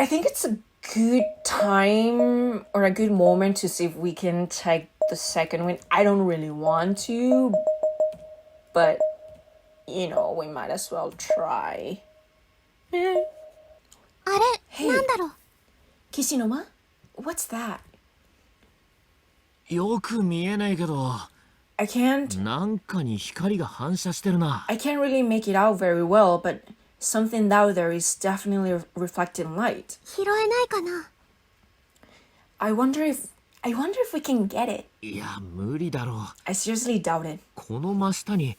I think it's a good time or a good moment to see if we can take the second win. I don't really want to, but we might as well try. Hey, Kishinoma, what's that? よく見えないけど、 I can't なんかに光が反射してるな。 I can't really make it out very well, but something out there is definitely reflecting light. 拾えないかな? I wonder if we can get it. いや、無理だろう。 I seriously doubt it. この真下に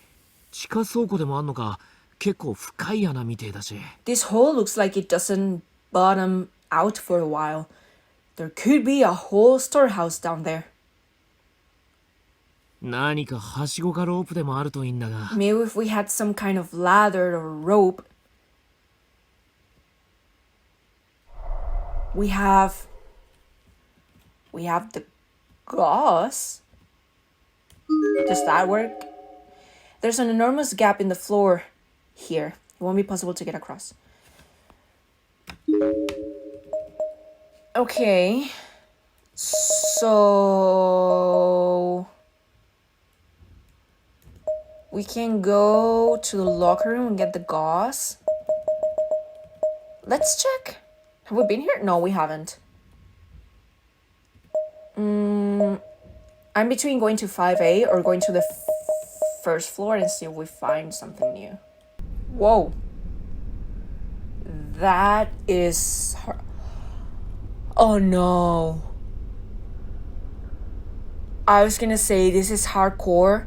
地下倉庫でもあんのか、結構深い穴みてえだし。 This hole looks like it doesn't bottom out for a while. There could be a whole storehouse down there. 何かはしごかロープでもあるといいんだが。 Maybe if we had some kind of ladder or rope. We have the gauze. Does that work? There's an enormous gap in the floor here. It won't be possible to get across. Okay. So we can go to the locker room and get the gauze. Let's check. Have we been here? No, we haven't. I'm between going to 5A or going to the first floor and see if we find something new. Whoa. That is... Oh no. I was gonna say this is hardcore.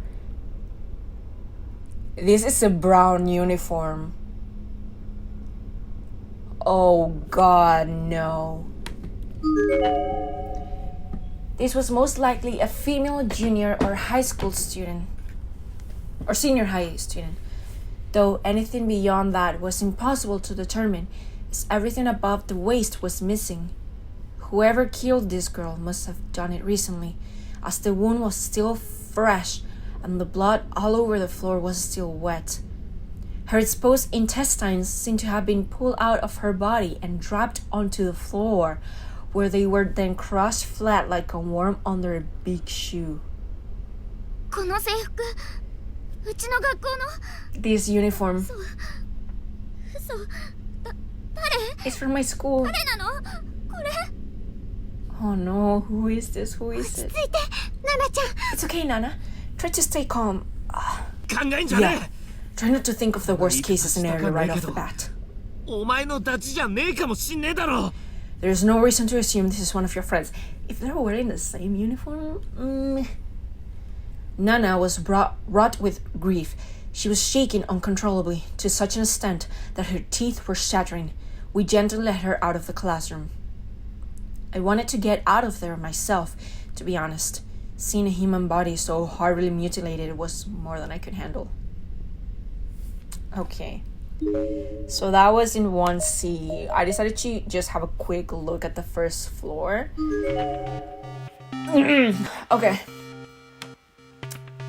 This is a brown uniform. Oh god, no. This was most likely a female junior or high school student. Or senior high student. Though anything beyond that was impossible to determine, as everything above the waist was missing. Whoever killed this girl must have done it recently, as the wound was still fresh and the blood all over the floor was still wet. Her exposed intestines seemed to have been pulled out of her body and dropped onto the floor, where they were then crushed flat like a worm under a big shoe. この制服、うちの学校の。 This uniform 嘘、誰？ is from my school. 誰なの？これ。 Oh no, who is this? Who is 落 it? ち着いて、ナナちゃん。 It's okay, Nana. Try to stay calm. 考えんじゃね Try not to think of the worst case scenario right off the bat. え。お前のダチじゃねえかもしんねえだろ。 There's no reason to assume this is one of your friends. If they're wearing the same uniform... Nana was wrought with grief. She was shaking uncontrollably, to such an extent that her teeth were shattering. We gently led her out of the classroom. I wanted to get out of there myself, to be honest. Seeing a human body so horribly mutilated was more than I could handle. Okay. So that was in 1C. I decided to just have a quick look at the first floor. Okay.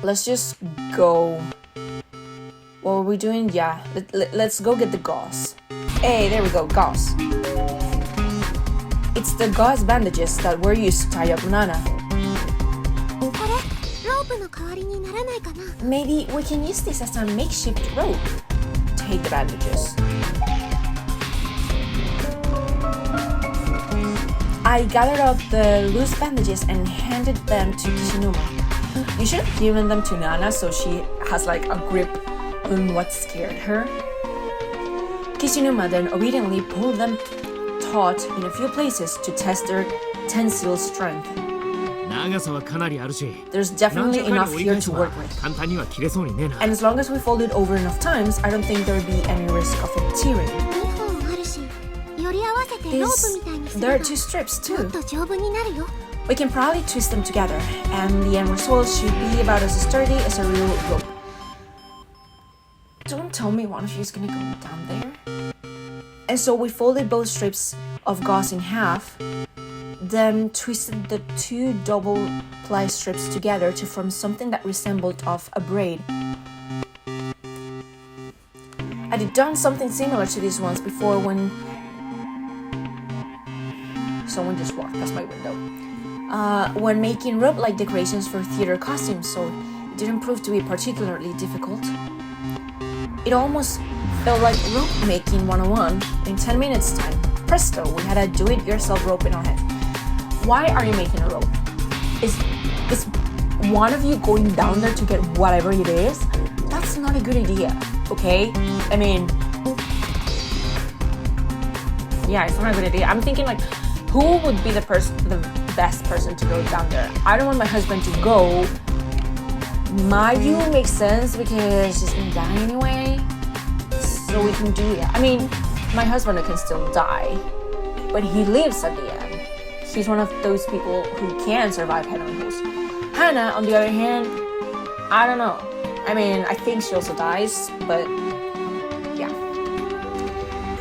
Let's just go. What were we doing? Yeah, let's go get the gauze. Hey, there we go, gauze. It's the gauze bandages that were used to tie up Nana. これ、ロープの代わりにならないかな? Maybe we can use this as a makeshift rope. Take the bandages. I gathered up the loose bandages and handed them to Kishinuma. You should have given them to Nana so she has like a grip on what scared her. Kishinuma then obediently pulled them taut in a few places to test their tensile strength. 長さはかなりあるし。 There's definitely enough here to work with. 簡単には切れそうにねえな。 And as long as we fold it over enough times, I don't think there would be any risk of it tearing. 2本あるし、より合わせてロープみたいにすれ There ば are two strips も too. っと丈夫になるよ。 We can probably twist them together, and the end result should be about as sturdy as a real rope. Don't tell me one of you is gonna go down there. And so we folded both strips of gauze in half, then twisted the two double-ply strips together to form something that resembled of a braid. I had done something similar to this once before when Someone just walked past my window. When making rope-like decorations for theater costumes, so it didn't prove to be particularly difficult. It almost felt like rope making 101 in 10 minutes time. Presto, we had a do-it-yourself rope in our head. Why are you making a rope? Is one of you going down there to get whatever it is? That's not a good idea, okay? I mean, yeah, it's not a good idea. I'm thinking like, who would be the best person to go down there? I don't want my husband to go. Mayu makes sense because she's gonna die anyway, so we can do that. I mean, my husband can still die, but he lives at the end. He's one of those people who can survive head-on heels. Hannah, on the other hand, I don't know. I mean, I think she also dies, but yeah.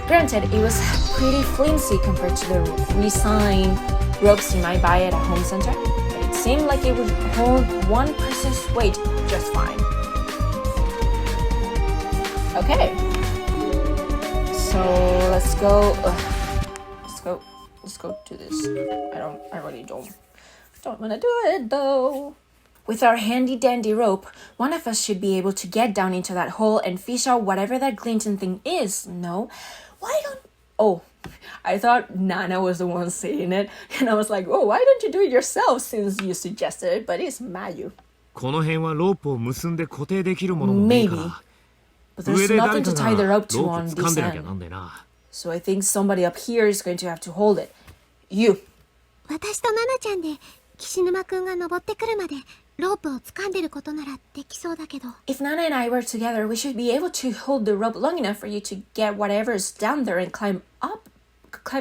Granted, it was pretty flimsy compared to the re-signed ropes you might buy at a home center, but it seemed like it would hold one person's weight just fine. Okay, so let's go do this. I really don't want to do it though. With our handy dandy rope, one of us should be able to get down into that hole and fish out whatever that glinting thing is. No? Oh, I thought Nana was the one saying it, and I was like, oh, why don't you do it yourself since you suggested it? But it's Mayu. この辺はロープを結んで固定できるものもねえから。 But there's 上で nothing 誰 to か tie the が rope to ロ on ープ掴 this んでなきゃな end. んでな。So I think somebody up here is going to have to hold it. You. 私とナナちゃんで岸沼くんが登ってくるまでロープを掴んでることならできそうだけど。 If Nana and I were together, we should be able to hold the rope long enough for you to get whatever's down there and climb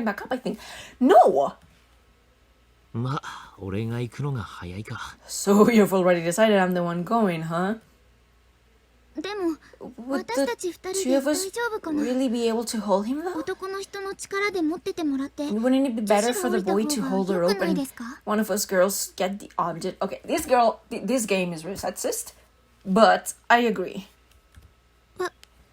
back up, I think. No! まあ、俺が行くのが早いか。 So you've already decided I'm the one going, huh? でも Would 私たち the 二人 two で of 大 us 丈夫かな。 really be able to hold him though? 男の人の力で持っててもらって。 Wouldn't it be better for the boy to hold the rope 良くない and ですか？ one of us girls get the object? Okay, this game is really sexist, but I agree.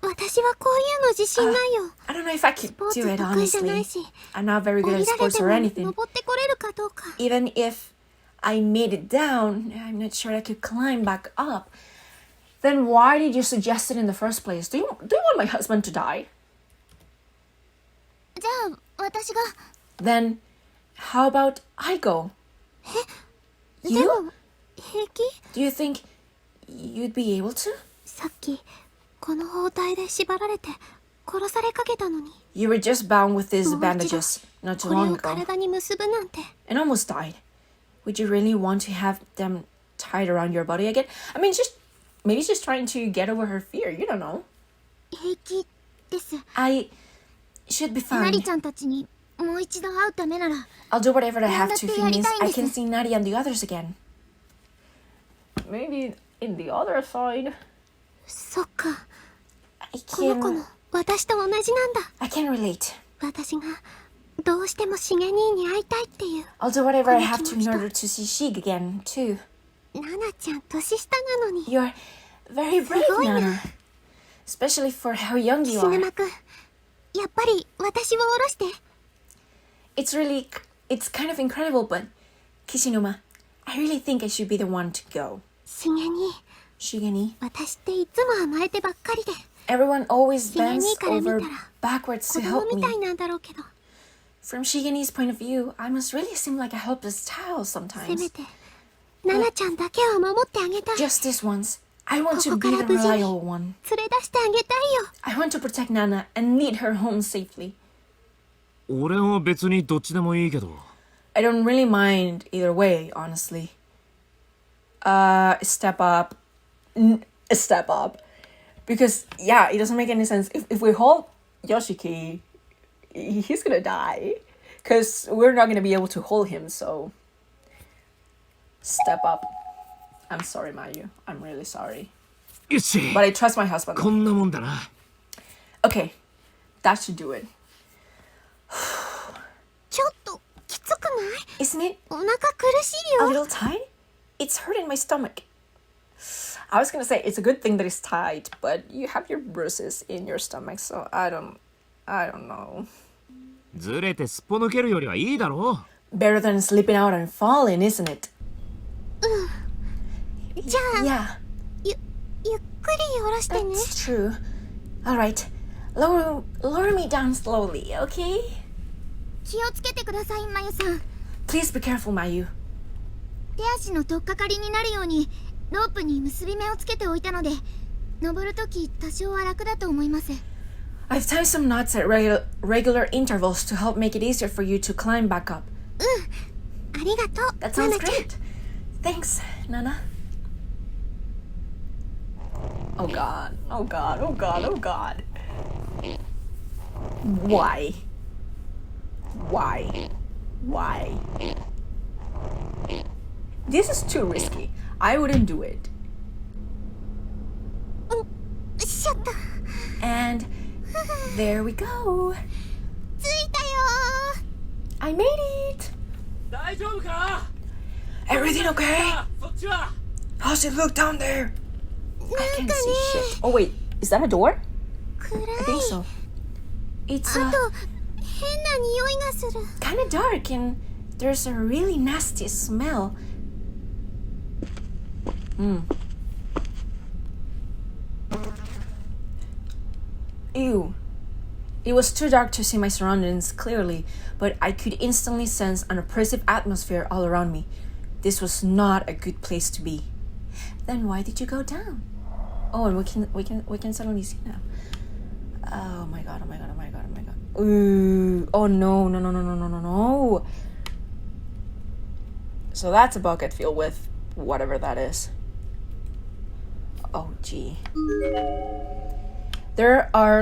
私はこういうの自信ないよ。 I don't know if I ス could ポーツ do it 得意じゃな honestly. いし。 I'm not very 降 good り at られ sports て or も anything. 登ってこれるかどうか。 Even if I made it down, I'm not sure I could climb back up. Then why did you suggest it in the first place? Do you want my husband to die? じゃあ私が。 Then how about I go? で You? も平気？ Do you think you'd be able to? さっきこの包帯で縛られて殺されかけたのに。 You were just bound with these もう一度 bandages not too これ long を ago 体に結ぶなんて。 and almost died. Would you really want to have them tied around your body again? I mean, maybe she's trying to get over her fear. You don't know. 平気です。 I should be ナリ fine. ちゃんたちにもう一度会うためなら。 I'll do whatever I have to if it means I やりたいんです。 can see Nari and the others again. Maybe in the other side. そっか。 I この子 can も私と同じなんだ。 I can relate. 私がどうしてもしげ兄に会いたいっていう。 I'll do whatever I have to in order to see Sheik again too. ナナちゃん年下なのに。 You're very brave, すごいな。 Nana. Especially for how young you 岸 are. 沼くん、やっぱり私を降ろして。 It's kind of incredible, but Kishinuma, I really think I should be the one to go. しげ兄、 Shigeni, 私っていつも甘えてばっかりで、 everyone always しげ bends 兄から見た over ら backwards 子 to 供 help みたい me. なんだろうけど、 From Shigeni's point of view, I must really seem like a helpless child せめ sometimes. てナナちゃんだけは守ってあげたい。 Just this once, I want to be the ここから無事に reliable one. 連れ出してあげたいよ。 I want to protect Nana and lead her home safely. 俺は別にどっちでもいいけど。 I don't really mind either way, honestly. Step up. Step up. Because, yeah, it doesn't make any sense. If we hold Yoshiki, he's gonna die. Because we're not gonna be able to hold him, so... Step up. I'm sorry, Mayu. I'm really sorry. よし。 But I trust my husband. こんなもんだな。 Okay. That should do it. ちょっときつくない？ Isn't it お腹苦しい a よ。 little tight? It's hurting my stomach. I was gonna say it's a good thing that it's tight, but you have your bruises in your stomach, so I don't know. ずれてすっぽ抜けるよりはいいだろう。 Better than slipping out and falling, isn't it? じゃあ、Yeah, ゆっくり下ろしてね。 that's true. Alright, lower me down slowly, okay? 気をつけてください、まゆさん。 Please be careful, Mayu. 手足の取っかかりになるようにロープに結び目をつけておいたので、登るとき多少は楽だと思います。 I've tied some knots at regular intervals to help make it easier for you to climb back up. ありがとう。 That ナ sounds ナちゃん。 great. Thanks, Nana. Oh god, oh god, oh god, oh god. Why? Why? Why? This is too risky. I wouldn't do it. しょっと。 And there we go. 着いたよ I made it. 大丈夫か？ Everything okay? そっちは。 How's it look down there? ー。 I なん can't か see ね、 shit. Oh wait, is that a door? 暗い。 I think so. It's あと、変な匂いがする。 kind of dark and there's a really nasty smell. Ew. It was too dark to see my surroundings clearly, but I could instantly sense an oppressive atmosphere all around me. This was not a good place to be. Then why did you go down? Oh, and we can suddenly see now. Oh my god, oh my god, oh my god, oh my god. Ooh. Oh no, no, no, no, no, no, no, no. So that's a bucket filled with whatever that is. Oh gee. There are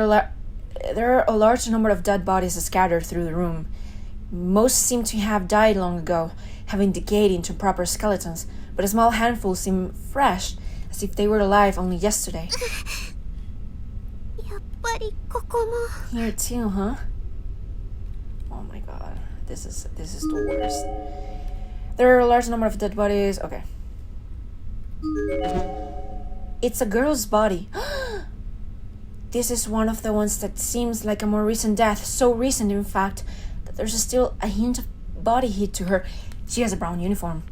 a large number of dead bodies scattered through the room. Most seem to have died long ago, having decayed into proper skeletons, but a small handful seem fresh, as if they were alive only yesterday. やっぱりここも。 Here too, huh? Oh my god. This is the worst. There are a large number of dead bodies. Okay. It's a girl's body. This is one of the ones that seems like a more recent death. So recent, in fact, that there's still a hint of body heat to her. She has a brown uniform.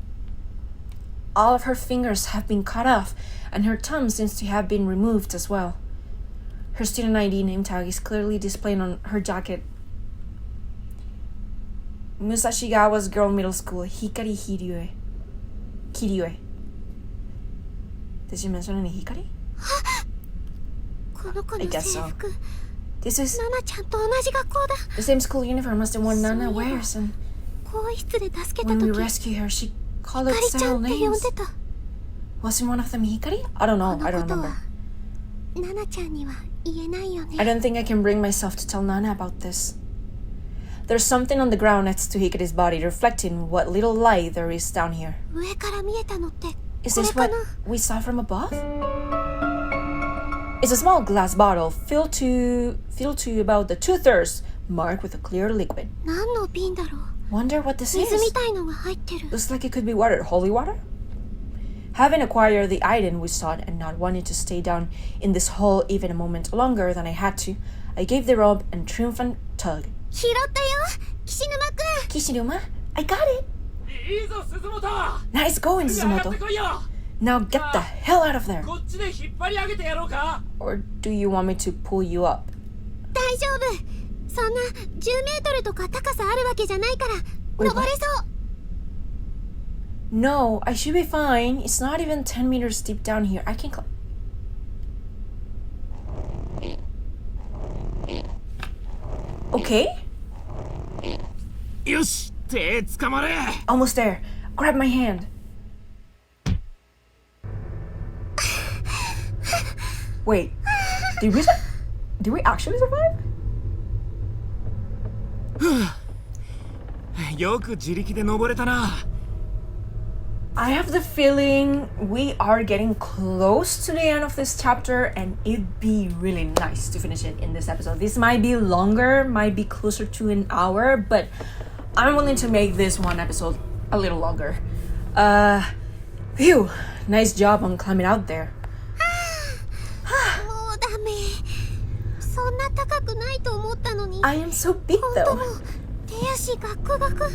All of her fingers have been cut off, and her thumb seems to have been removed as well. Her student ID name tag is clearly displayed on her jacket. Musashigawa's Girl Middle School, Hikari Kiryue. Kiryue. Did she mention any Hikari? この子 I の guess 制 so. 服。 This is ナナちゃんと同じ学校だ。 the same school uniform as the one Nana wears, and 更衣室で助けた when we 時、 rescued her, she called ひ out かりちゃ several んって呼ん names. でた。 Wasn't one of them Hikari? I don't こ know. の I こ don't と remember. は、ナナちゃんには言えないよ I ね。 don't think I can bring myself to tell Nana about this. There's something on the ground next to Hikari's body, reflecting what little light there is down here. 上から見えたのって、 Is これ this か what な。 we saw from above? It's a small glass bottle filled to about the 2/3, marked with a clear liquid. 何の瓶だろう。 Wonder what this 水み is. たいのが入ってる。 Looks like it could be water. Holy water? Having acquired the item we sought and not wanting to stay down in this hole even a moment longer than I had to, I gave the rope a triumphant tug. 拾ったよ、岸沼くん。 Kishiruma, I got it! いいぞ鈴本。 Nice going, 上がって Suzumoto. こいよ。 Now get the hell out of there! こっちで引っ張り上げてやろうか。 Or do you want me to pull you up? 大丈夫。そんな10メートルとか高さあるわけじゃないから、 Wait, 登れそう。 No, I should be fine. It's not even 10 meters deep down here. I can climb. Okay? よし、手掴まれ。 Almost there. Grab my hand. Wait, did we actually survive? よく自力で登れたな。 I have the feeling we are getting close to the end of this chapter, and it'd be really nice to finish it in this episode. This might be longer, might be closer to an hour, but I'm willing to make this one episode a little longer. Phew, nice job on climbing out there. もうダメ。そんな高くないと思ったのに。I am so big 本当 though. もう手足ガクガク。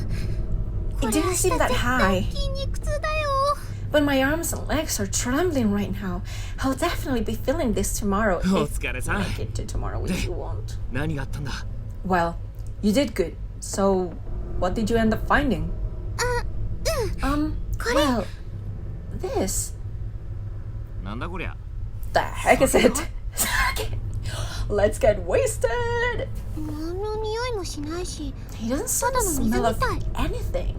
It didn't seem that high. 筋肉痛だよ。 But my arms and legs are trembling right now. I'll definitely be feeling this tomorrow お if 疲れさん I get to tomorrow, which you won't. 何があったんだ Well, you did good. So, what did you end up finding? これ Well, this. なんだこりゃ The heck is it? Let's get wasted. 何の匂いもしないし。 He doesn't ただの水み smell of たい。 anything.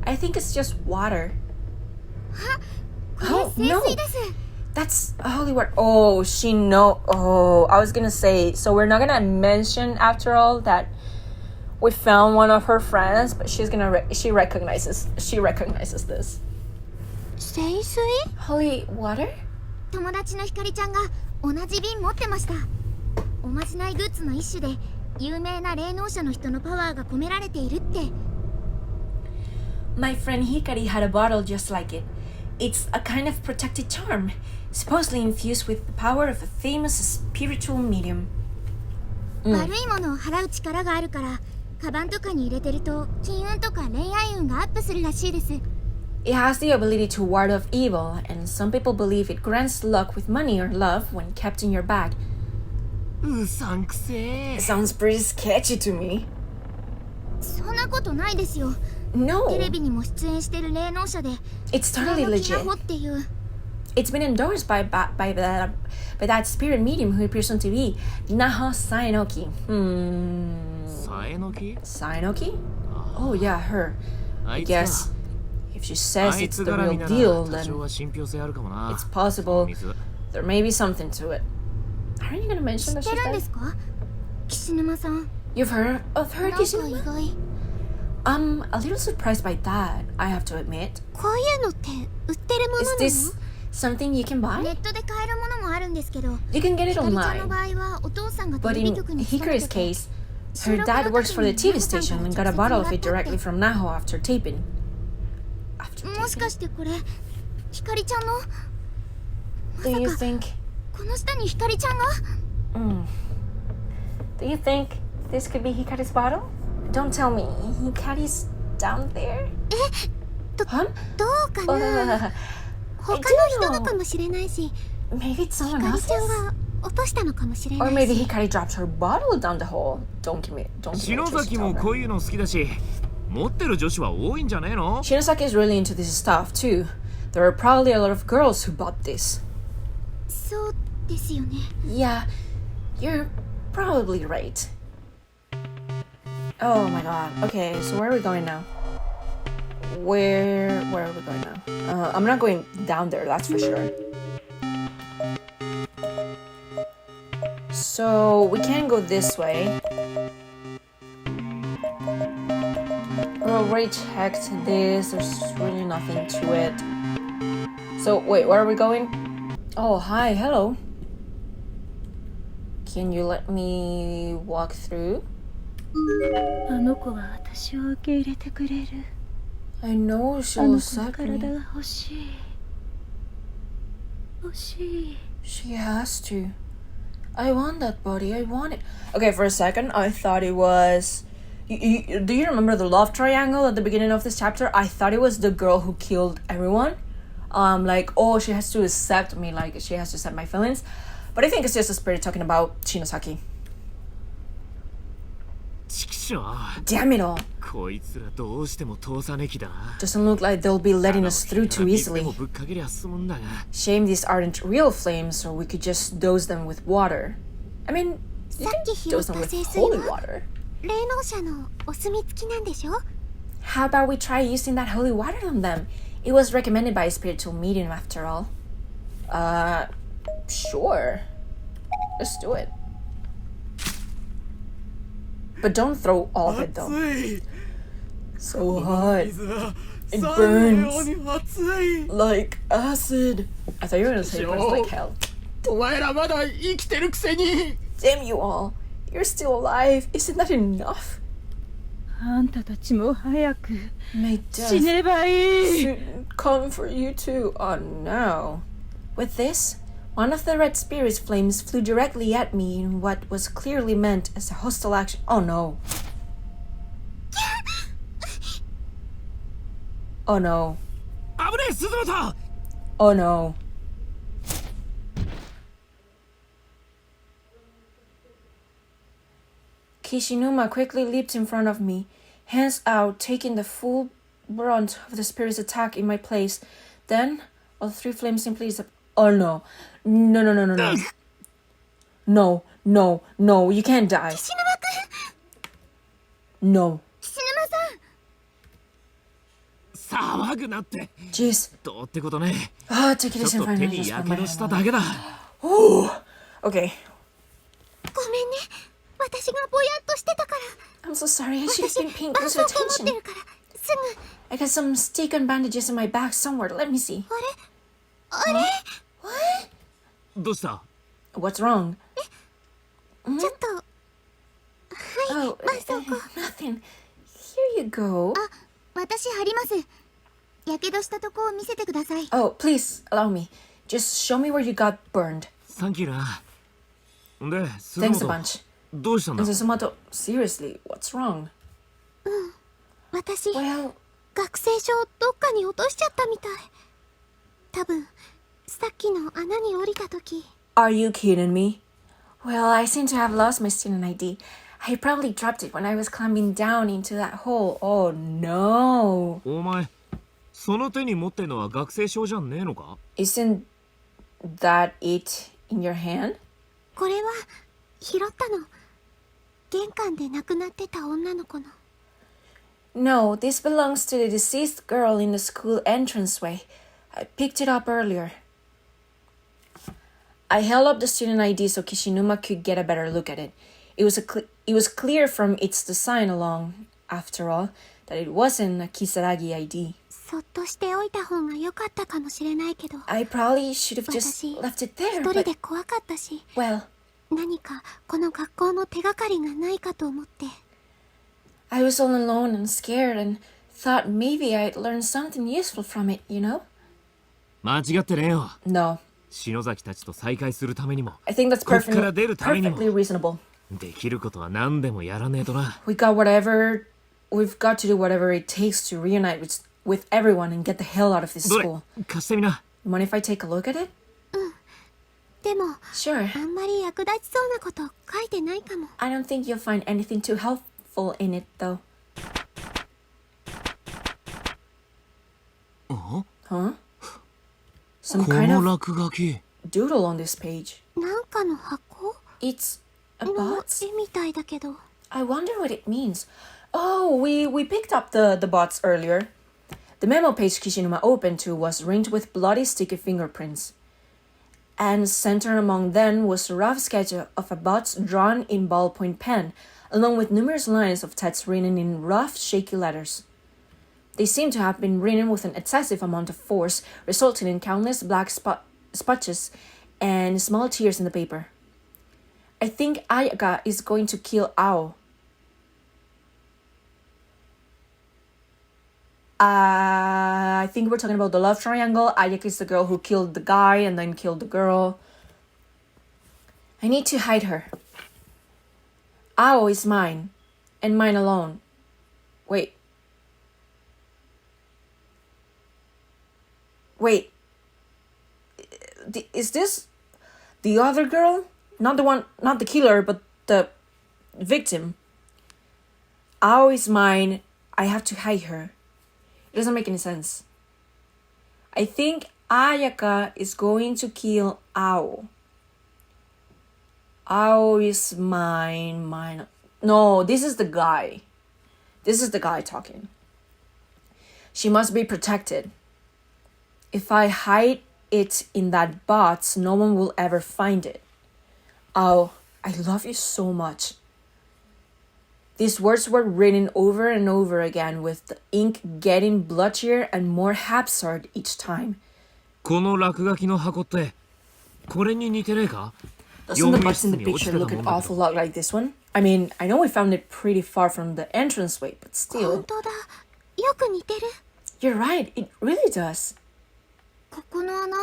I think it's just water. これ Oh, 清 no. 水です。 That's holy water. Oh, she know. Oh, I was gonna say. So we're not gonna mention after all that we found one of her friends, but she's gonna. She recognizes this. 清水？ Holy water? 友達のひかりちゃんが同じ瓶持ってました。おまじないグッズの一種で有名な霊能者の人のパワーが込められているって。 My friend Hikari had a bottle just like it. It's a kind of protected charm, supposedly infused with the power of a famous spiritual medium. 悪いものを払う力があるからカバンとかに入れてると金運とか恋愛運がアップするらしいです。 It has the ability to ward off evil, and some people believe it grants luck with money or love when kept in your bag. うさんくせえ It sounds pretty sketchy to me. そんなことないですよ。 No, テレビにも出演してる霊能者で it's totally のきな legit. ほっていう。 It's been endorsed by that spirit medium who appears on TV, Naho Saenoki. さえのき Saenoki? Oh yeah, her. あ I いつか guess if she あ says い it's つ the 絡み real な deal, ら多少 then は信憑性あるかもな it's possible 水 there may be something to it. Aren't you gonna mention 知っ that て she's るんで dead? すか？岸沼さん。 You've heard of her, なんか意 Kishima? 外。 I'm a little surprised by that, I have to admit. こういうのって売ってるもの Is な this の？ something you can ネ buy? ットで買えるものもあるんですけど、 You can get ひ it かりちゃんの online. 場合はお父さんがテ But レビ in 局に勤め Hikari's てて、 case, her dad works for the TV station and got a bottle of it directly from Naho after taping. After もしか taping? してこれひかりちゃんの？ Do you まさか think? この下にひかりちゃんが？ Do you think this could be Hikari's bottle? Don't tell me Hikari's down there. ど Huh? どうかな？ 他の人のかもしれないし、 Maybe it's ひ someone かりちゃん else's. が落としたのかもしれな Or い maybe し。 Hikari dropped her bottle down the hole. Don't give me. Don't give me. 篠 a chance 崎 to も tell こ them. ういうの好きだし持ってる女子は多いんじゃねえの Shinozaki is really into this stuff too. There are probably a lot of girls who bought this. そうですよね。 Yeah, you're probably right. Oh my god. Okay, so where are we going now? Where are we going now? I'm not going down there, that's for sure. So we can go this way. We already checked this. There's really nothing to it. So wait, where are we going? Oh, hi, hello. Can you let me walk through? あの子は私を受け入れてくれる。 I know あ she'll の子の accept 体 me. が欲しい。欲しい。 She has to. I want that body. I want it. Okay, for a second, I thought it was. Do you remember the love triangle at the beginning of this chapter? I thought it was the girl who killed everyone. Like, oh, she has to accept me. Like, she has to accept my feelings. But I think it's just a spirit talking about Shinozaki. ちくしょう Damn it all. こいつらどうしても通さねきだ Doesn't look like they'll be letting us through too 水で easily. もぶっかけりゃ済むんだが Shame these aren't real flames, so we could just dose them with water. I mean, you さ can っき拾っ dose た them with 聖水 holy は water. 霊能者のお墨付きなんでしょ？ How about we try using that holy water on them? It was recommended by a spiritual medium after all. Sure. Let's do it. But don't throw all of it though. 熱い So hot. 水は It サンのよ burns うに熱い like acid. I thought you were gonna say it burns like hell. お前らまだ生きてるくせに Damn you all. You're still alive. Isn't that enough? あんたたちも早く May 死 death ねばいい。 should come for you too. Oh no. With this, One of the red spirit's flames flew directly at me in what was clearly meant as a hostile action. Oh no. Oh no. 危ねえ鈴本 Oh no. Kishinuma quickly leaped in front of me, hands out, taking the full brunt of the spirit's attack in my place. Then, all three flames simply Oh no. No, no, no, no, no. No, no, no, you can't die. 岸沼くん No. 岸沼さん 騒ぐなって Jeez. どうってことね Ah, take ち it ょっ as in と front 手 and に just や put け my ど hand した on だけだ Ooh. Okay. ごめんね私がぼやっとしてたから I'm so sorry. I should have 私 been paying 絆 closer 創膏持って attention. るからすぐ I got some stick and bandages in my bag somewhere. Let me see. あれ What? どうした What's wrong? ちょっと Oh, 絆創膏 nothing. Here you go. あ私貼りますやけどしたとこを見せてください Oh, please allow me. Just show me where you got burned. サンキューなで鈴 Thanks a 本 bunch. どうしたんだ And Susumoto, seriously, what's wrong? 私 Well, 学生証どっかに落としちゃったみたい多分さっきの穴に降りた時 are you kidding me? Well, I seem to have lost my student ID. I probably dropped it when I was climbing down into that hole. Oh no. お前その手に持ってんのは学生証じゃねえのか Isn't that it in your hand? これは拾ったの玄関で亡くなってた女の子の No, this belongs to the deceased girl in the school entranceway. I picked it up earlier. I held up the student ID so Kishinuma could get a better look at it. It was clear from its design along, after all, that it wasn't a Kisaragi ID. そっとしておいた方が良かったかもしれないけど I probably should have just 私 left it there, 一人 but で怖かったし well, 何かこの学校の手がかりがないかと思って I was all alone and scared and thought maybe I'd learn something useful from it, you know? 間違ってねえよ No, 篠崎たちと再会するためにも I think that's こっから出るためにも perfectly reasonable. できることは何でもやらねえとな We've got to do whatever it takes to reunite with everyone and get the hell out of this どれ school. 貸してみな You mind if I take a look at it? でも Sure. あんまり役立ちそうなこと書いてないかも I don't think you'll find anything too helpful in it, though. あ Huh? Some こ kind の of 落書き doodle on this page. なんかの箱 It's a の box? 絵みたいだけど I wonder what it means. Oh, we picked up the bots earlier. The memo page Kishinuma opened to was ringed with bloody sticky fingerprints. And centered among them was a rough sketch of a bot drawn in ballpoint pen, along with numerous lines of text written in rough, shaky letters. They seem to have been written with an excessive amount of force, resulting in countless black spotches and small tears in the paper. I think Ayaka is going to kill Ao. I think we're talking about the love triangle. Ayaka is the girl who killed the guy and then killed the girl. I need to hide her. Ao is mine, and mine alone. Wait. Wait. Is this the other girl? Not the killer, but the victim. Ao is mine. I have to hide her. It doesn't make any sense. I think Ayaka is going to kill Ao. Ao is mine. No, this is the guy. This is the guy talking. She must be protected. If I hide it in that box, no one will ever find it. Ao, I love you so much. These words were written over and over again, with the ink getting bloodier and more haphazard each time. この落書きの箱ってこれに似てねえか Doesn't the box in the picture look an awful lot like this one? I mean, I know we found it pretty far from the entranceway, but 本 still. 当だよく似てる You're right, it really does. ここの穴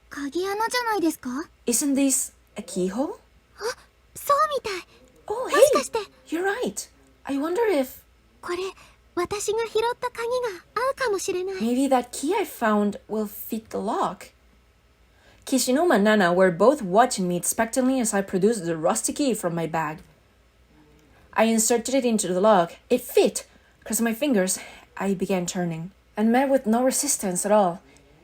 鍵穴じゃないですか？ Isn't this a keyhole? そうみたい。 Oh, もし hey! かして You're right. I wonder if これ私が拾った鍵が合うかもしれない。 maybe that key I found will fit the lock. Kishinoma and Nana were both watching me expectantly as I produced the rusty key from my bag. I inserted it into the lock. It fit. Crossing my fingers, I began turning, and met with no resistance at all.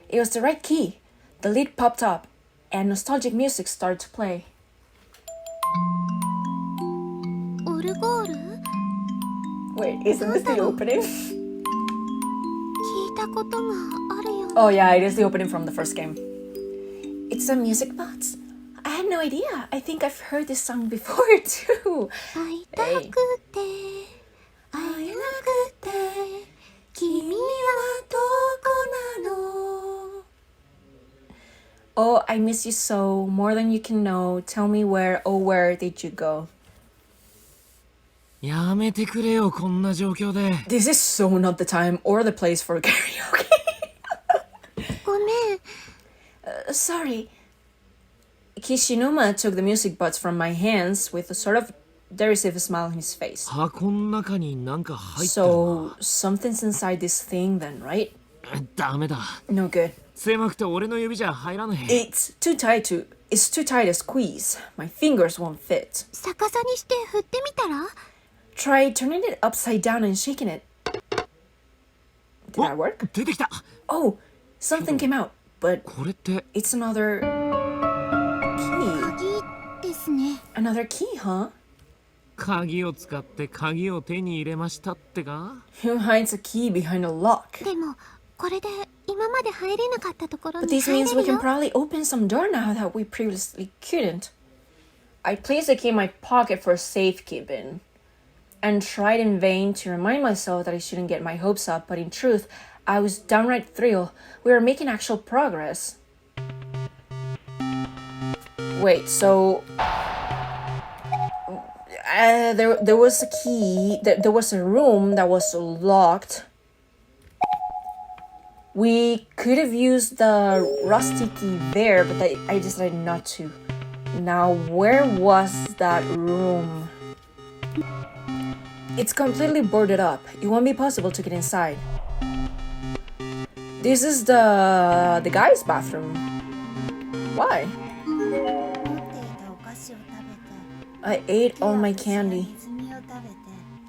It was the right key. The lid popped up, and nostalgic music started to play. オルゴール？ Wait, isn't this the opening? 聞いたことがあるよ。 Oh yeah, it is the opening from the first game. It's a music box. I had no idea. I think I've heard this song before too. 会いたくて会えなくて君はどこなの？ Oh, I miss you so, more than you can know. Tell me where, oh where did you go? やめてくれよ、こんな状況で。 This is so not the time or the place for karaoke. ごめん。 Sorry. Kishinuma took the music box from my hands with a sort of derisive smile on his face. 箱の中になんか入ってる So, something's inside this thing then, right? な。ダメだ。 No good. 狭くて俺の指じゃ入らない。 It's too tight to squeeze. My fingers won't fit. 逆さにして振ってみたら？ Try turning it upside down and shaking it. Did that work? 出てきた。 Oh, something came out, but これって it's another key. 鍵ですね。 Another key, huh? 鍵を使って鍵を手に入れましたってか？ Who hides a key behind a lock? でもこれで今まで入れなかったところ But に this 入 means れ we る can よ。 probably open some door now that we previously couldn't. I placed the key in my pocket for safekeeping and tried in vain to remind myself that I shouldn't get my hopes up, but in truth, I was downright thrilled. We were making actual progress. Wait, so there was a key. There was a room that was locked. We could have used the rusty key there, but I decided not to. Now, where was that room? It's completely boarded up. It won't be possible to get inside. This is the guy's bathroom. Why? I ate all my candy.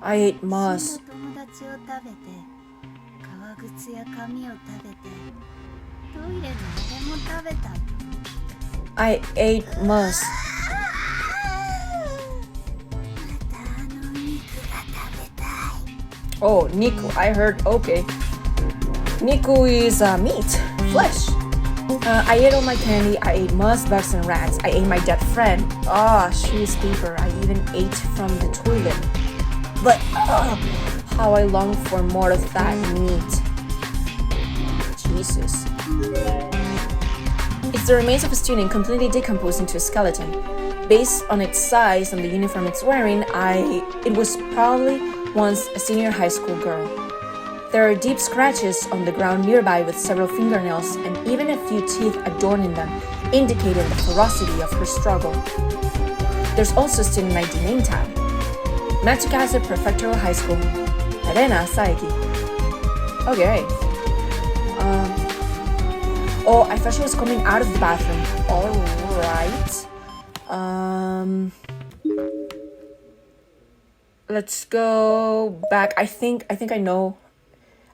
I ate moss. I ate moss. Oh, Niku, I heard, okay. Niku is meat, flesh. I ate all my candy, I ate moss, bugs, and rats. I ate my dead friend. Shoes paper, I even ate from the toilet. But, how I long for more of that meat. Jesus. It's the remains of a student completely decomposed into a skeleton. Based on its size and the uniform it's wearing, it was probably once a senior high school girl. There are deep scratches on the ground nearby with several fingernails and even a few teeth adorning them, indicating the ferocity of her struggle. There's also a student ID name tag. Matsukasa Prefectural High School, Arena Saeki. Okay. Oh, I thought she was coming out of the bathroom. Alright. Let's go back. I think I know.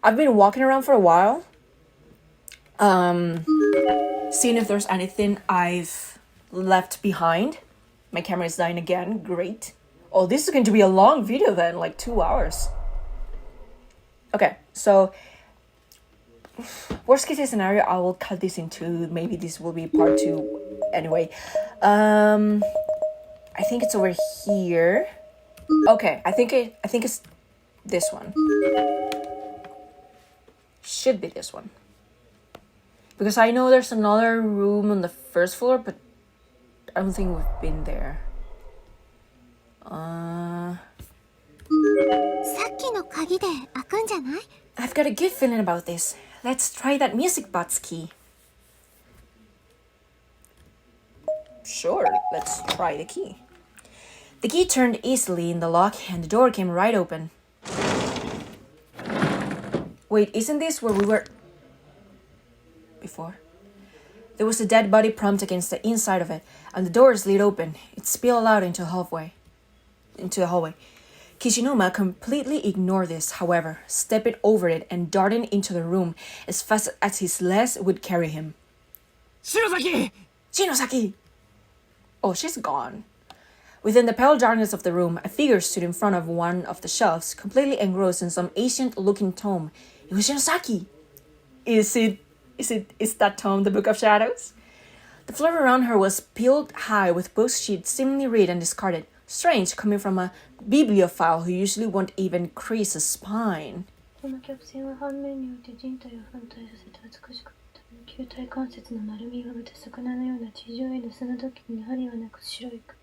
I've been walking around for a while. Seeing if there's anything I've left behind. My camera is dying again. Great. Oh, this is going to be a long video then, like 2 hours. Okay, so worst case scenario, I will cut this into, maybe this will be part 2 anyway. I think it's over here. Okay, I think it's this one. Should be this one. Because I know there's another room on the first floor, but I don't think we've been there. さっきの鍵で開くんじゃない？ I've got a good feeling about this. Let's try that music box key. Sure, let's try the key. The key turned easily in the lock and the door came right open. Wait, isn't this where we were before? There was a dead body propped against the inside of it, and the door slid open. It spilled out into the hallway. Kishinuma completely ignored this, however, stepping over it and darting into the room as fast as his legs would carry him. Shinozaki! Shinozaki! Oh, she's gone. Within the pale darkness of the room, a figure stood in front of one of the shelves, completely engrossed in some ancient-looking tome. It was Shinozaki. Is that tome the Book of Shadows? The floor around her was piled high with books she'd seemingly read and discarded. Strange, coming from a bibliophile who usually won't even crease a spine. この曲線は反面において人体を反対させて美しく球体関節の丸みがまた魚のような地上への砂時に針はなく白いく。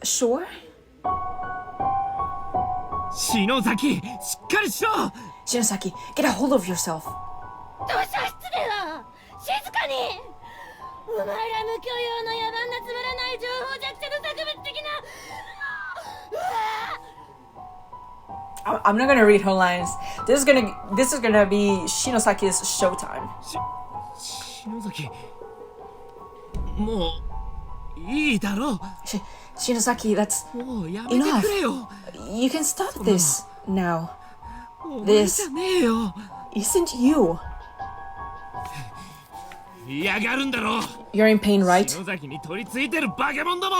Sure? 篠崎、しっかりしろ！ Shinozaki, get a hold of yourself. 図書室では静かに。お前ら無許容の野蛮なつまらない情報弱者の作物的な。I'm not gonna read her lines. This is gonna be Shinosaki's showtime. 篠崎、もういいだろう。Shinozaki, that's もうやめてくれよ。 You can stop this now. お前じゃねえよ。 Isn't you? 嫌がるんだろう。 You're in pain, right? 篠崎に取り付いてるバケモンども。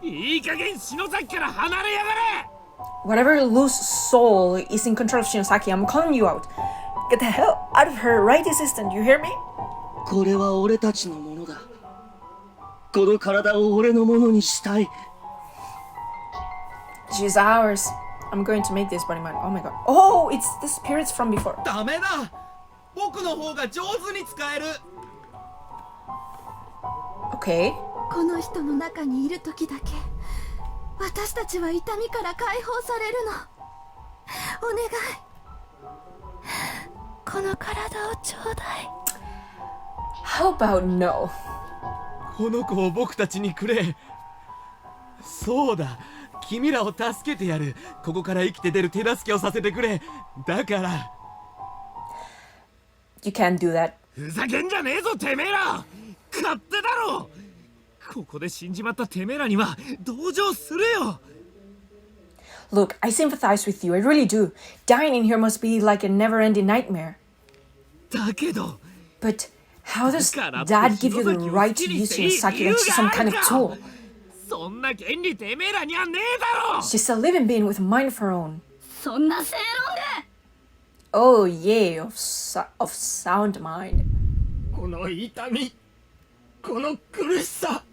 いい加減篠崎から離れやがれ。 Whatever loose soul is in control of Shinozaki, I'm calling you out. Get the hell out of her right instant, you hear me? これは俺たちのものだ。この体を俺のものにしたい。 She's ours. I'm going to make this body mine. Oh my god. Oh, it's the spirits from before. ダメだ。僕の方が上手に使える。 Okay. この人の中にいる時だけ私たちは痛みから解放されるの。お願い、この体をちょうだい。 How about no? この子を僕たちにくれ。そうだ、君らを助けてやる。ここから生きて出る手助けをさせてくれ。だから You can't do that. ふざけんじゃねえぞてめえら。勝手だろ。ここで死んじまったてめえらには同情するよ。 Look, I sympathize with you. I really do. Dying in here must be like a never-ending nightmare. だけど But how does Dad give you the right to use Shinozaki like she's some kind of tool? そんな権利てめえらにはねえだろ。 She's a living being with a mind of her own. そんな正論で。 Oh yeah, of sound mind. この痛み、この苦しさ、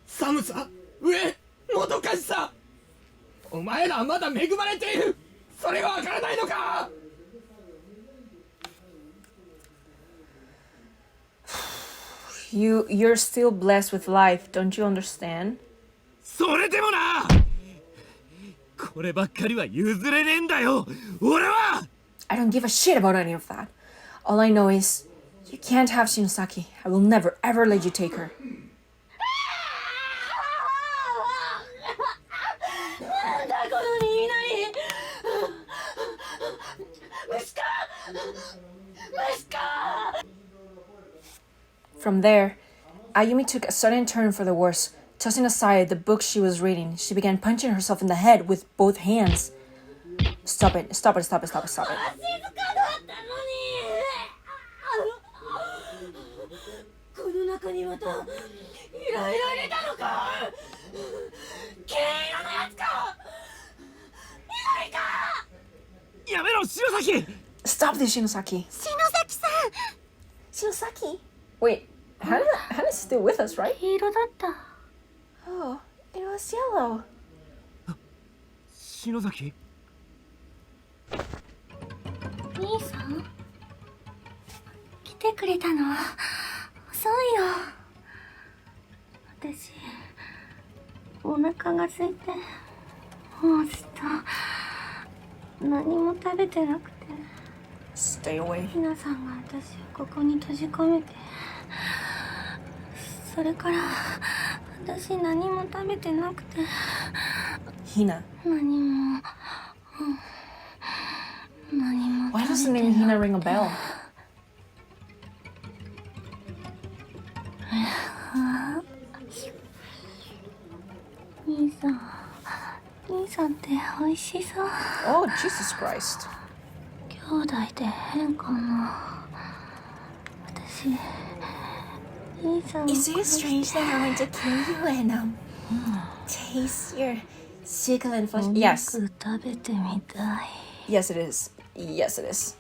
寒さ、飢え、もどかしさ。お前らはまだ恵まれている。それがわからないのか。 You're still blessed with life, don't you understand? それでもな。こればっかりは譲れねえんだよ。俺は。 I don't give a shit about any of that. All I know is, you can't have Shinozaki. I will never ever let you take her. なんだこの耳鳴り。虫か。虫か。 From there, Ayumi took a sudden turn for the worse. Tossing aside the book she was reading, she began punching herself in the head with both hands. Stop it, stop it, stop it, stop it, stop it. 静かだったのに。この中にまたいろいろ入れたのか。金色のやつか。緑か。やめろ篠崎。 Stop this, Shinozaki. 篠崎さん。 Shinozaki? Wait, Hannah's still with us, right? 黄色だった。 Oh, it was yellow. 篠崎。兄さん来てくれたの遅いよ。私お腹が空いてもうした。何も食べてなくて。 Stay away. ひなさんが私をここに閉じ込めて、それから私何も食べてなくて。 Hina. 何も Why does the name Hina ring a bell? 兄さんって美味しそう。 Oh, Jesus Christ. 兄弟で変かな。私兄さんを Is it strange that I went to kill you and taste your succulent flesh? お Yes. 肉食べてみたい。 Yes, it is. Yes, it is.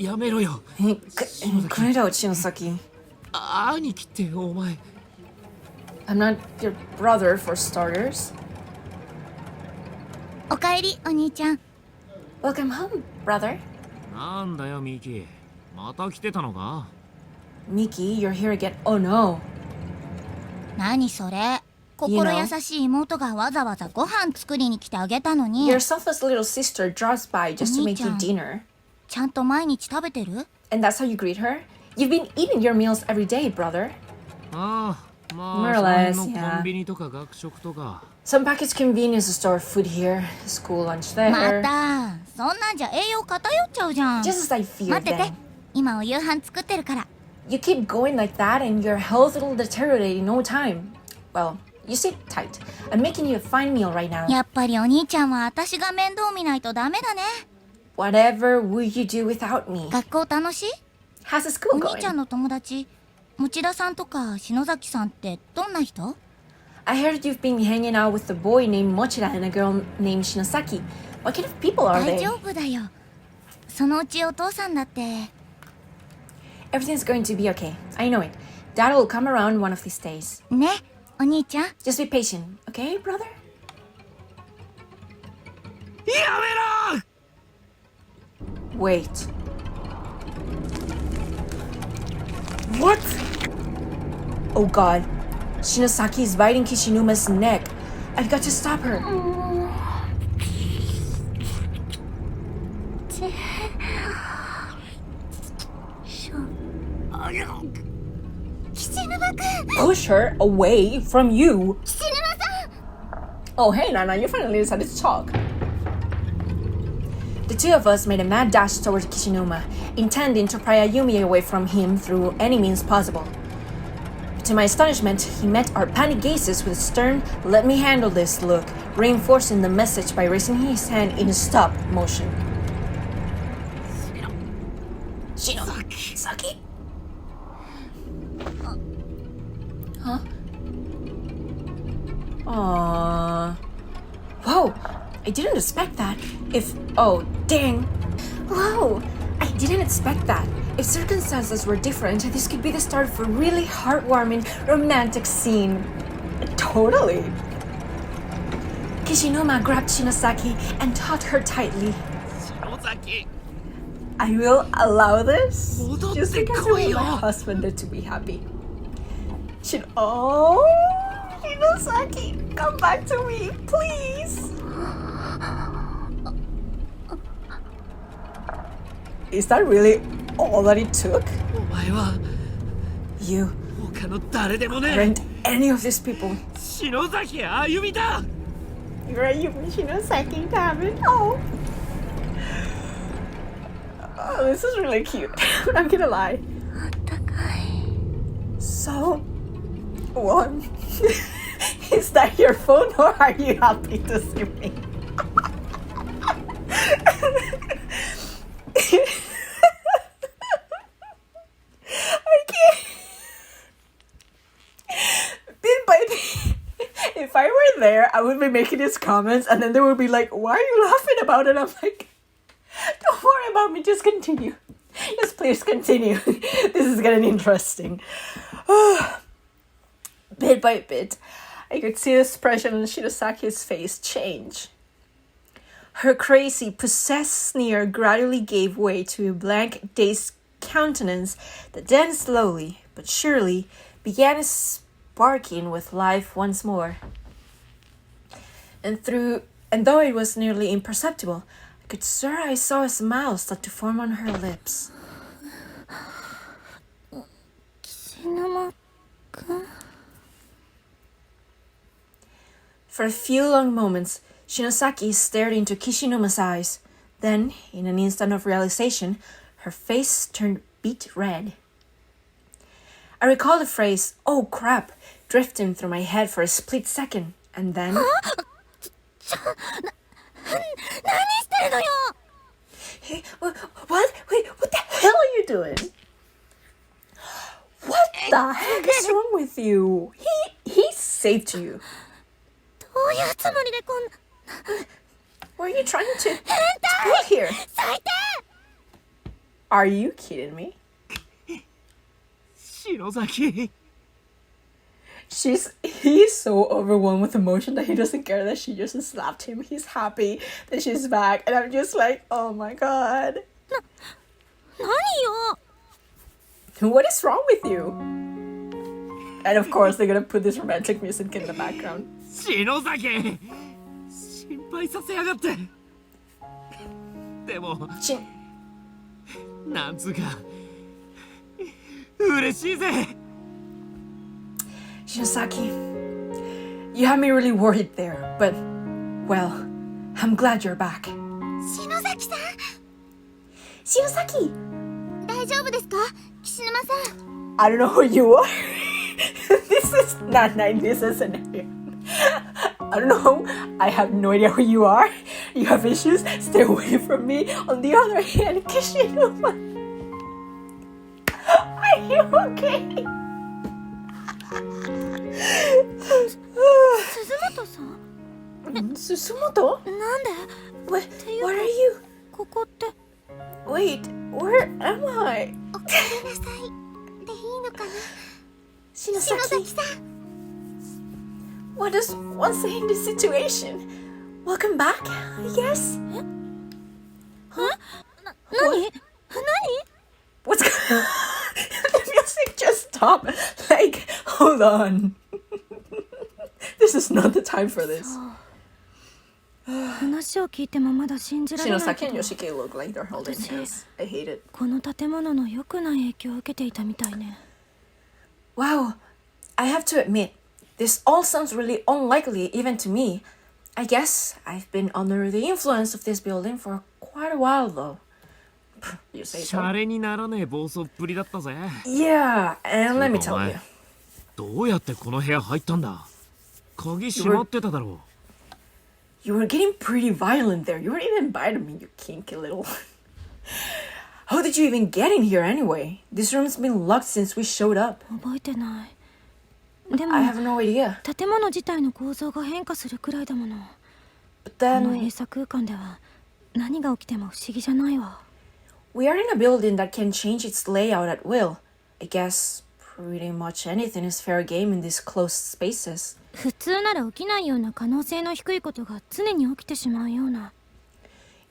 やめろよ。 Incredible, Shinozaki. 兄貴ってお前。 I'm not your brother, for starters. おかえりお兄ちゃん。 Welcome home, brother. なんだよミキ。また来てたのか？ Miki, you're here again. Oh no. 何それ。心優しい妹がわざわざご飯作りに来てあげたのに。 Your selfless little sister drops by just to make you dinner. ちゃんと毎日食べてる？ And that's how you greet her? You've been eating your meals every day, brother. ああ、ま More あ or そ less, の yeah. コンビニとか学食とか。 Some packaged convenience store food here, school lunch ま there. たそんなんじゃ栄養偏っちゃうじゃん。 Just as I feared 待ってて then. 今お夕飯作ってるから。 You keep going like that and your health will deteriorate in no time. Well, you sit tight. I'm making you a fine meal right now. やっぱりお兄ちゃんは私が面倒見ないとダメだね。 Whatever will you do without me? 学校楽しい？ How's the お school 兄ちゃん going? の友達持田さんとか篠崎さんってどんな人？ I heard you've been hanging out with a boy named Mochida and a girl named Shinozaki. What kind of people are 大 they? 丈夫だよ。そのうちお父さんだって。 Everything's going to be okay. I know it. Dad will come around one of these days. ね、お兄ちゃん。 Just be patient, okay, brother? やめろ！ Wait. What? Oh god. Shinozaki is biting Kishinuma's neck. I've got to stop her. 岸沼くん。 Push her away from you. 岸沼さん。 Oh, hey, Nana, you finally decided to talk. The two of us made a mad dash towards Kishinuma, intending to pry Ayumi away from him through any means possible. To my astonishment, he met our panic gazes with a stern, let me handle this look, reinforcing the message by raising his hand in a stop motion. Shinozaki? Huh? Aww. Whoa, I didn't expect that. Oh, dang. Whoa, I didn't expect that. If circumstances were different, this could be the start of a really heartwarming, romantic scene. Totally. Kishinuma grabbed Shinozaki and caught her tightly. 篠崎。 I will allow this Hold on, just because I want Sequoia. my husband to be happy. Oh, Shinozaki, come back to me, please. Is that really all that it took? お前は You 他の誰でもね aren't any of these people. え。篠崎あゆみだ。 You're a human Shinozaki, damn it. Oh, this is really cute. I'm not gonna lie. あったかい。 So, warm. Is that your phone or are you happy to see me? I can't. Bit by bit. If I were there, I would be making these comments and then they would be like, why are you laughing about it? I'm like, don't worry about me, just continue. Just please continue. This is getting interesting. Bit by bit, I could see the expression on Shinozaki's face change. Her crazy, possessed sneer gradually gave way to a blank, dazed countenance that then slowly, but surely, began sparking with life once more. and though it was nearly imperceptible, I could swear I saw a smile start to form on her lips. 岸沼君 For a few long moments, Shinozaki stared into Kishinuma's eyes. Then, in an instant of realization, her face turned beet red. I recall the phrase, "oh crap," drifting through my head for a split second, and then... 何してるのよ Hey, what? Wait, what the hell are you doing? What the heck is wrong with you? He saved you. どういうつもりでこんな What are you trying to do here? 最低 Are you kidding me? 篠崎 He's so overwhelmed with emotion that he doesn't care that she just slapped him. He's happy that she's back, and I'm just like, oh my god. 何よ What is wrong with you? And of course, they're gonna put this romantic music in the background. 篠崎心配させやがってでも なんつうか嬉しいぜ Shinozaki, you had me really worried there, but, well, I'm glad you're back. 篠崎さん Shinozaki! 大丈夫ですか岸沼さん I don't know who you are. This is not like this is an I don't know. I have no idea who you are. You have issues. Stay away from me. On the other hand, Kishinuma. Are you okay? 鈴本さん Susumoto? なんで What are you? ここって Wait, where am I? おかえりなさいでいいのかな Shinozaki. さん What does one say in this situation? Welcome back, I guess? 何 What's going on? The music just stopped. Like, hold on. This is not the time for this. 話を聞いてもまだ信じられない Shinozaki け and ど Yoshike look like they're holding hands. I hate it. この建物の良くない影響を受けていたみたいね Wow, I have to admit, this all sounds really unlikely even to me. I guess I've been under the influence of this building for quite a while though. You say シャ so? レにならねえ暴走っぷりだったぜ Yeah, and let me tell you. どうやってこの部屋入ったんだ鍵閉まってただろ You were getting pretty violent there. You were even biting me, you kinky little... How did you even get in here anyway? This room's been locked since we showed up. 覚えてないでも I have no idea. 建物自体の構造が変化するくらいだもの But この then, 閉鎖空間では何が起きても不思議じゃないわ we are in a building that can change its layout at will. I guess pretty much anything is fair game in these closed spaces. 普通なら起きないような可能性の低いことが常に起きてしまうような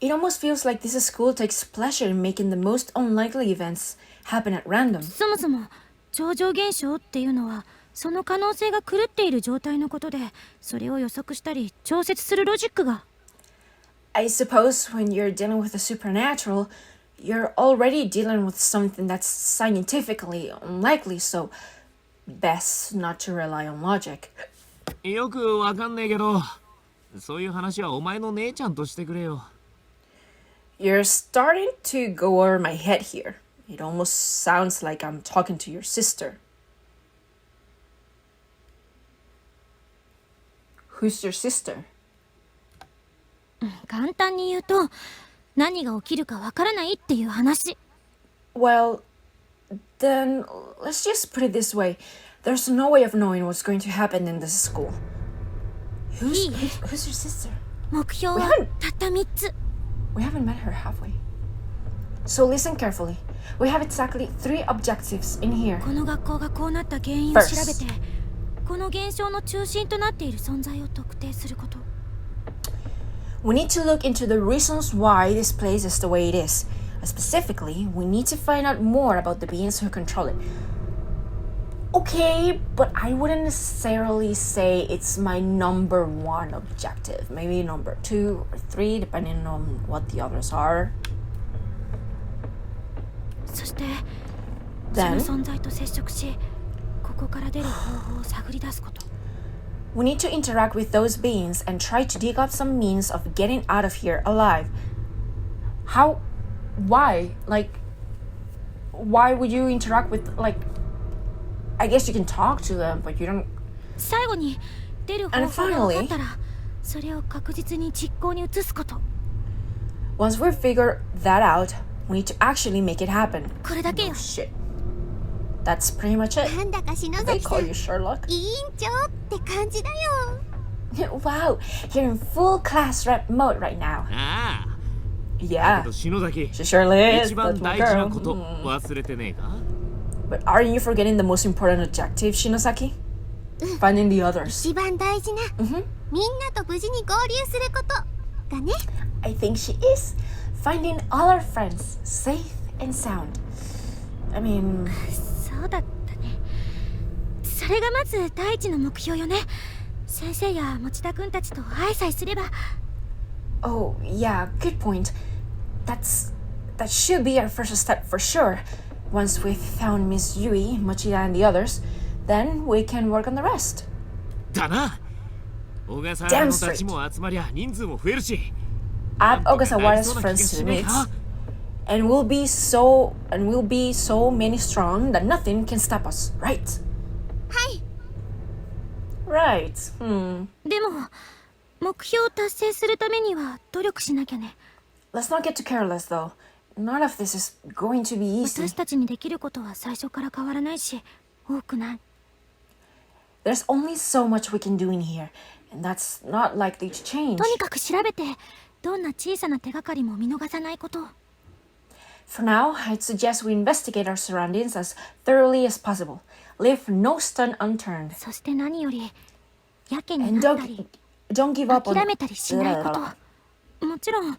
It almost feels like this school takes pleasure in making the most unlikely events happen at random. そもそも超常現象っていうのはその可能性が狂っている状態のことでそれを予測したり調節するロジックが I suppose when you're dealing with the supernatural, you're already dealing with something that's scientifically unlikely, so best not to rely on logic. よくわかんねえけどそういう話はお前の姉ちゃんとしてくれよ You're starting to go over my head here. It almost sounds like I'm talking to your sister. Who's your sister? 簡単に言うと何が起きるかわからないっていう話 Well, then let's just put it this way. There's no way of knowing what's going to happen in this school. Who's your sister? 目標はたった3つ We haven't met her halfway. So listen carefully. We have exactly 3 objectives in here. この学校がこうなった原因を調べてこの現象の中心となっている存在を特定すること We need to look into the reasons why this place is the way it is. Specifically, we need to find out more about the beings who control it. Okay, but I wouldn't necessarily say it's my number one objective. Maybe number 2 or 3, depending on what the others are. そしてそ Then の存在と接触し、ここから出る方法を探り出すこと。 we need to interact with those beings and try to dig up some means of getting out of here alive. How? Why? Like, why would you interact with, like, I guess you can talk to them, but you don't. 最後に出る方 And 法が分かった finally, ら、それを確実に実行に移すこと。 once we figure that out, we need to actually make it happen. これだけよ。 Shit. That's pretty much it. なんだか篠 They 崎さ call ん you Sherlock. 委員長って感じだよ。 Wow, you're in full class rep mode right now. ああ。だ Yeah, けど篠崎、 she surely is. 一番 That's my 大事な girl. こと忘れてねえか？ But aren't you forgetting the most important objective, Shinozaki? Finding the others. 一番大事な、みんなと無事に合流することがね。 I think she is. Finding all our friends safe and sound. I mean, そうだったね。それがまず第一の目標よね。先生や持田君たちと会いさえすれば。 oh yeah, good point. That should be our first step for sure. Once we've found Miss Yui, Mochida, and the others, then we can work on the rest. だな。小笠原のたちも集まりゃ人数も増えるし。 Add なんとかなり Ogasawara's そうな気が friends し to ね the え mix, か？ and we'll be so many strong that nothing can stop us, right? はい。 Right. でも目標を達成するためには努力しなきゃね。 Let's not get too careless, though. None of this is going to be easy. 私たちにできることは最初から変わらないし、多くない。 There's only so much we can do in here, and that's not likely to change. とにかく調べて、どんな小さな手がかりも見逃さないこと。 For now, I'd suggest we investigate our surroundings as thoroughly as possible. Leave no stone unturned. そして何より、やけに And なったり、 don't give up on 諦めたりしないこと。もちろん、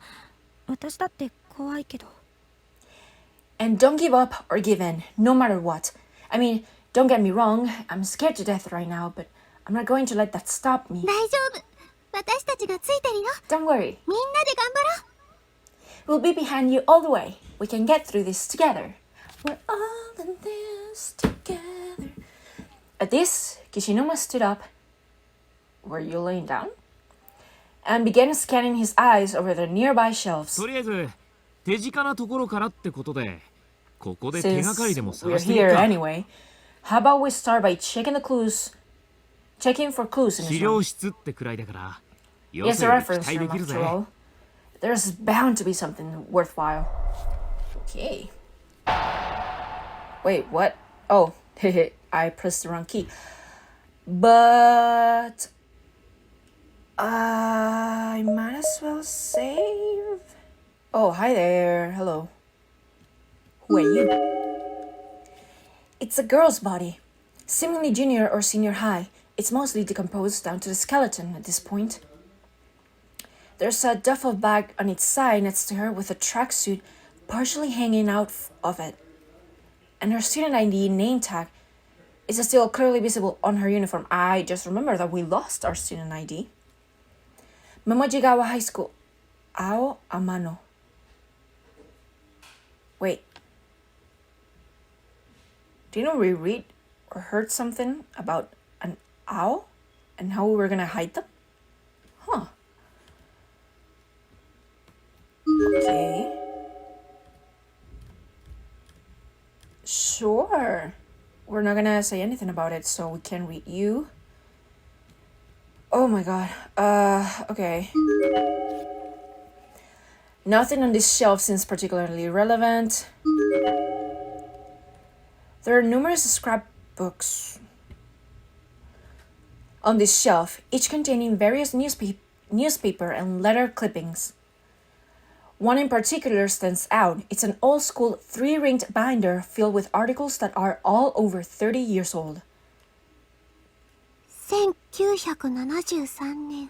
私だって怖いけど。 And don't give up or give in, no matter what. I mean, don't get me wrong, I'm scared to death right now, but I'm not going to let that stop me. 大丈夫。私たちがついてるよ。 Don't worry, みんなで頑張ろう。 we'll be behind you all the way. We can get through this together. We're all in this together. At this, Kishinuma stood up. Were you laying down? And began scanning his eyes over the nearby shelves. とりあえず手近なところからってことで、ここで手がかり Since でも we're 探してみる here か。 anyway, how about we start by checking for clues in 資 his 料 room? 室ってくらいだから、よ Yes, そ a より期 reference 待で room きるぜ。 after all. There's bound to be something worthwhile. Okay. Wait, what? Oh, I pressed the wrong key. But I might as well save. Oh, hi there. Hello. Who are you? It's a girl's body. Seemingly junior or senior high. It's mostly decomposed down to the skeleton at this point. There's a duffel bag on its side next to her with a tracksuit partially hanging out of it. And her student ID name tag is still clearly visible on her uniform. I just remember that we lost our student ID. Memojigawa High School. Ao Amano. Wait. Didn't we read or heard something about an owl and how we were gonna hide them? Huh. Okay. Sure. We're not gonna say anything about it, so we can read you. Oh my god. Okay. Nothing on this shelf seems particularly relevant. There are numerous scrapbooks on this shelf, each containing various newspaper and letter clippings. One in particular stands out. It's an old-school 3-ringed binder filled with articles that are all over 30 years old. 1973年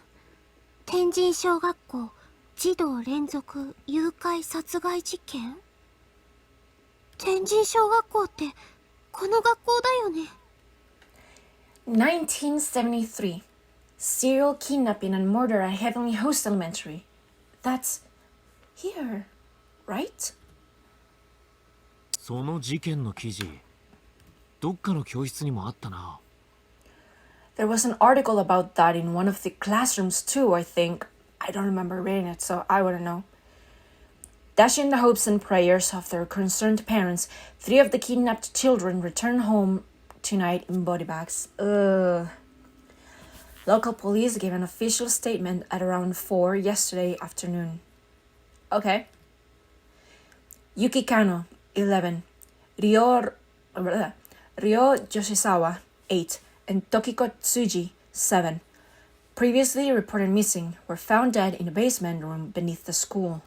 天神小学校児童連続誘拐殺害事件。天神小学校ってこの学校だよね。1973. Serial kidnapping and murder at Heavenly Host Elementary. That's here, right? その事件の記事、どっかの教室にもあったな。There was an article about that in one of the classrooms too, I think. I don't remember reading it, so I wouldn't know. Dashing the hopes and prayers of their concerned parents, 3 of the kidnapped children return home tonight in body bags. Ugh. Local police gave an official statement at around 4 yesterday afternoon. Okay. Yuki Kano, 11. Ryo Yoshizawa, 8. And Tokiko Tsuji, 7. Previously reported missing, were found dead in a basement room beneath the school.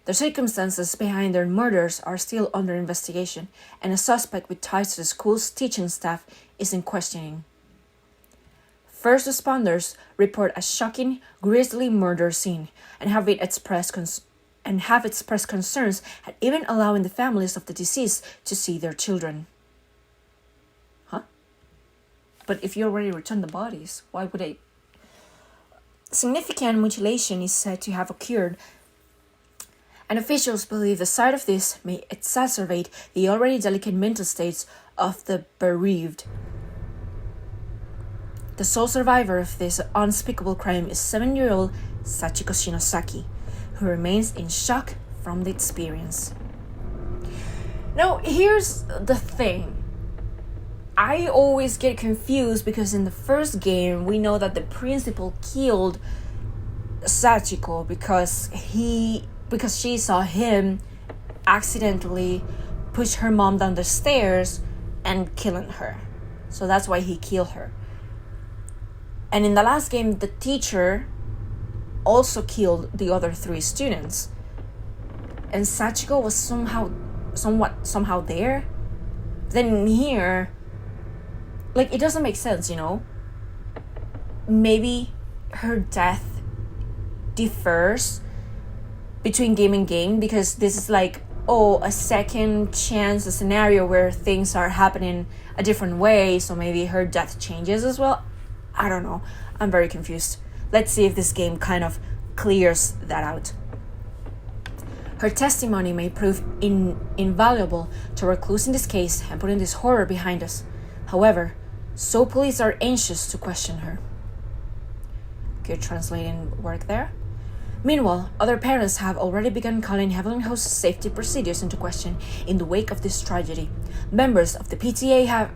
The circumstances behind their murders are still under investigation, and a suspect with ties to the school's teaching staff is in questioning. First responders report a shocking, grisly murder scene and have expressed concerns at even allowing the families of the deceased to see their children. Huh? But if you already returned the bodies, why would they? Significant mutilation is said to have occurred, and officials believe the sight of this may exacerbate the already delicate mental states of the bereaved. The sole survivor of this unspeakable crime is 7-year-old Sachiko Shinozaki, who remains in shock from the experience. Now, here's the thing. I always get confused because in the first game, we know that the principal killed Sachiko because she saw him accidentally push her mom down the stairs and killing her. So that's why he killed her. And in the last game, the teacher also killed the other 3 students. And Sachiko was somehow there. Then here, like, it doesn't make sense, you know? Maybe her death differs between game and game because this is like, a second chance, a scenario where things are happening a different way, so maybe her death changes as well. I don't know. I'm very confused. Let's see if this game kind of clears that out. Her testimony may prove invaluable toward closing this case and putting this horror behind us. However, so police are anxious to question her. Good translating work there. Meanwhile, other parents have already begun calling Heavenly Host's safety procedures into question in the wake of this tragedy. Members of the PTA have...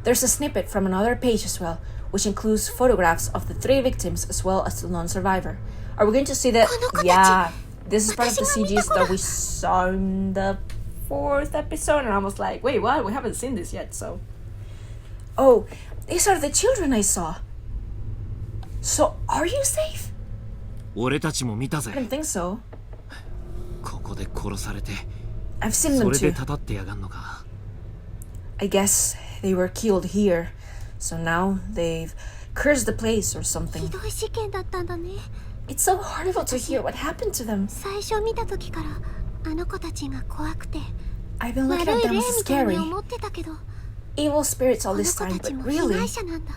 There's a snippet from another page as well, which includes photographs of the 3 victims as well as the lone survivor. Are we going to see that? Yeah, this is part of the CGs that we saw in the 4th episode, and I was like, wait, what? We haven't seen this yet, so... Oh, these are the children I saw. So, are you safe? 俺たちも見た I ぜ。 don't think so. ここで殺されて、 I've seen そ them れで too. たたってやがんのか。 I guess they were killed here. So now they've cursed the place or ひ something. どい事件だったんだね。 It's so horrible to hear what happened to them. 最初見た時からあの子たちが怖くて I've been 悪 looking い at 霊 them み as たいに scary. 思ってたけど、こ Evil spirits all の this 子 time, たち but も被 really, 害者なんだ。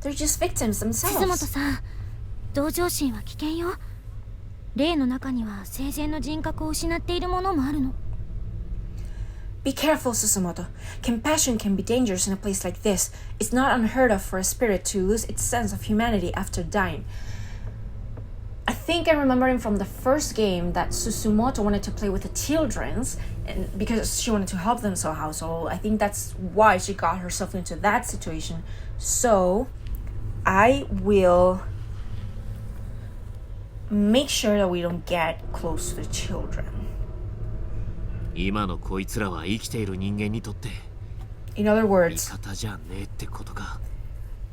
they're just victims 鈴本 themselves. さん、同情心は危険よ。霊の中には生前の人格を失っているものもあるの。 Be careful, Susumoto. Compassion can be dangerous in a place like this. It's not unheard of for a spirit to lose its sense of humanity after dying. I think I remember him from the first game that Susumoto wanted to play with the children's and because she wanted to help them somehow. So I think that's why she got herself into that situation. So I will make sure that we don't get close to the children. 今のこいつらは生きている人間にとって In other 味 words, 方じゃねえってことか。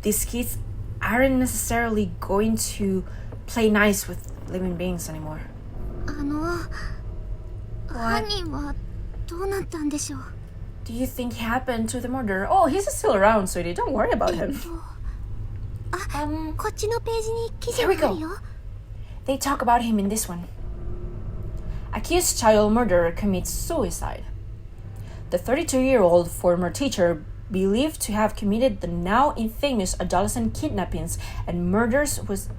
these kids aren't necessarily going to play nice with living beings anymore. 犯人はどうなったんでしょう。 Do you think he happened to the murderer? Oh, he's still around, sweetie. Don't worry about him. こっちのページに記事 Here が we あ go. るよ。 They talk about him in this one. Accused child murderer commits suicide. The 32-year-old former teacher believed to have committed the now infamous adolescent kidnappings and murders was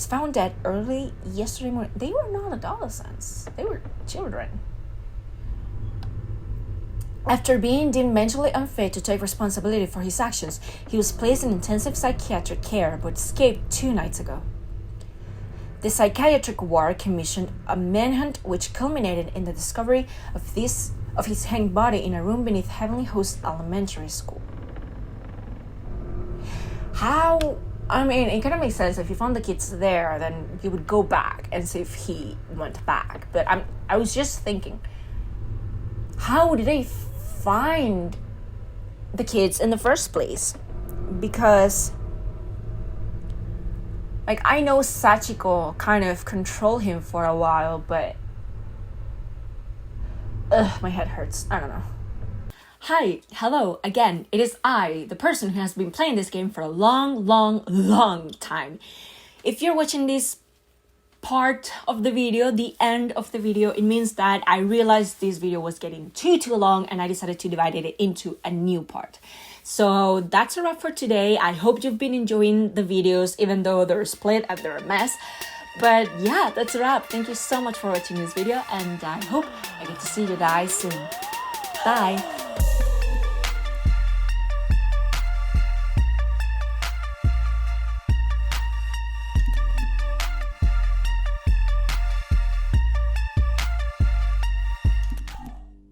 found dead early yesterday morning. They were not adolescents, they were children. After being deemed mentally unfit to take responsibility for his actions, he was placed in intensive psychiatric care but escaped 2 nights ago. The psychiatric ward commissioned a manhunt which culminated in the discovery of his hanged body in a room beneath Heavenly Host Elementary School. It kind of makes sense. If you found the kids there, then you would go back and see if he went back. But I was just thinking, how did they find the kids in the first place? Because, I know Sachiko kind of controlled him for a while, but my head hurts. I don't know. Hi, hello, again, it is I, the person who has been playing this game for a long time. If you're watching this part of the video, the end of the video, it means that I realized this video was getting too long and I decided to divide it into a new part. So that's a wrap for today. I hope you've been enjoying the videos, even though they're split and they're a mess. But yeah, that's a wrap. Thank you so much for watching this video, and I hope I get to see you guys soon. Bye!